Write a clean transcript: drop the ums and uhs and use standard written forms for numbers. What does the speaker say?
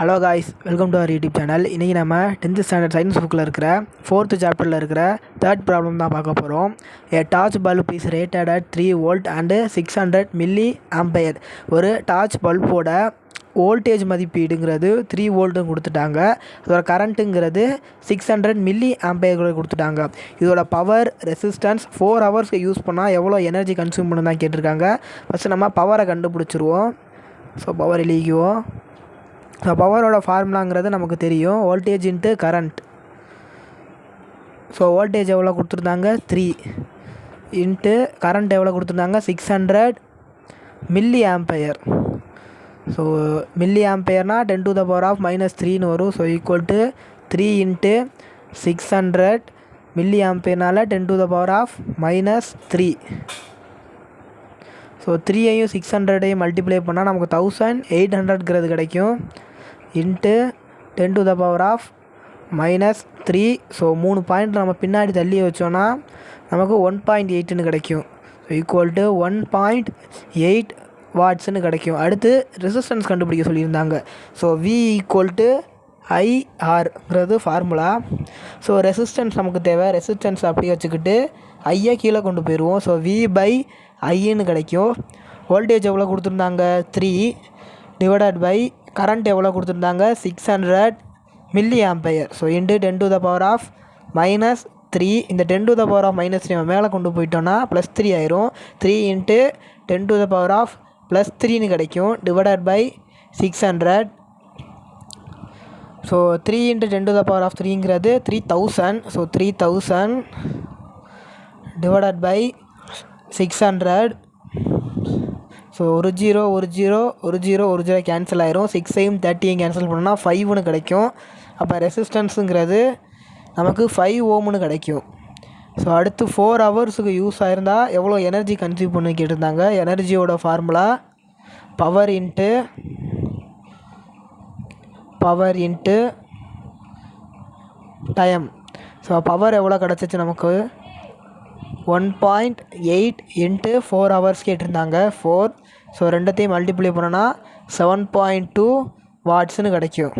Hello guys, welcome to our YouTube channel. இன்றைக்கி நம்ம 10th standard science புக்கில் இருக்கிற 4th சாப்டரில் இருக்கிற 3rd ப்ராப்ளம் தான் பார்க்க போகிறோம். A torch bulb is rated at 3 volt and 600 milli ampere. ஒரு டார்ச் பல்போட வோல்டேஜ் மதிப்பீடுங்கிறது 3 வோல்ட்டு கொடுத்துட்டாங்க. அதோட கரண்ட்டுங்கிறது 600 மில்லி ஆம்பையர் கொடுத்துட்டாங்க. இதோட பவர் ரெசிஸ்டன்ஸ் 4 ஹவர்ஸ்க்கு யூஸ் பண்ணால் எவ்வளோ எனர்ஜி கன்சியூம் பண்ணு தான் கேட்டிருக்காங்க. ஃபஸ்ட்டு நம்ம பவரை கண்டுபிடிச்சிருவோம். ஸோ பவர் எழுதிக்குவோம். ஸோ பவரோட ஃபார்முலாங்கிறது நமக்கு தெரியும், voltage into current. So voltage எவ்வளோ கொடுத்துருந்தாங்க 3 இன்ட்டு கரண்ட் எவ்வளோ கொடுத்துருந்தாங்க 600 மில்லி ஆம்பையர். ஸோ மில்லி ஆம்பையர்னால் 10 to the power of -3ன்னு வரும். So equal to 3 into 600 milli ஆம்பையர்னால் 10 to the power of -3. So 3ஐயும் 600ஐயும் மல்டிப்ளை பண்ணால் நமக்கு 1800ங்கிறது கிடைக்கும். Into 10 to the power of -3. So 3 point நம்ம பின்னாடி தள்ளி வச்சோன்னா நமக்கு 1.8ன்னு கிடைக்கும். ஸோ ஈக்குவல் டு 1.8 வாட்ஸ்ன்னு கிடைக்கும். அடுத்து ரெசிஸ்டன்ஸ் கண்டுபிடிக்க சொல்லியிருந்தாங்க. ஸோ V ஈக்குவல் டு IRங்கிறது ஃபார்முலா. ஸோ ரெசிஸ்டன்ஸ் நமக்கு தேவை. ரெசிஸ்டன்ஸ் அப்படி வச்சுக்கிட்டு ஐயை கீழே கொண்டு போயிடுவோம். ஸோ V/Iன்னு கிடைக்கும். வோல்டேஜ் எவ்வளோ கொடுத்துருந்தாங்க 3 டிவைடட் பை கரண்ட் எவ்வளோ கொடுத்துருந்தாங்க 600 milli ampere. So into 10 to the power of -3. இந்த 10 to the power of -3 நம்ம மேலே கொண்டு போயிட்டோன்னா +3 ஆயிரும். 3 into 10 to the power of +3ன்னு கிடைக்கும் divided by 600. So 3 into 10 to the power of 3ங்கிறது 3000. So 3000 divided by 600. ஸோ ஒரு ஜீரோ கேன்சல் ஆயிரும். 6ஐயும் 30ஐயும் கேன்சல் பண்ணால் 5ன்னு கிடைக்கும். அப்போ ரெசிஸ்டன்ஸுங்கிறது நமக்கு 5 ohmன்னு கிடைக்கும். ஸோ அடுத்து 4 ஹவர்ஸுக்கு யூஸ் ஆயிருந்தால் எவ்வளோ எனர்ஜி கன்சியூம் பண்ணி கேட்டிருந்தாங்க. எனர்ஜியோட formula power into time. So power எவ்வளோ கிடச்சிச்சு நமக்கு 1.8 இன்ட்டு 4 ஹவர்ஸ் கேட்டிருந்தாங்க 4. ஸோ ரெண்டத்தையும் மல்டிப்ளை பண்ணோன்னா 7.2 வாட்ஸ்ன்னு கிடைக்கும்.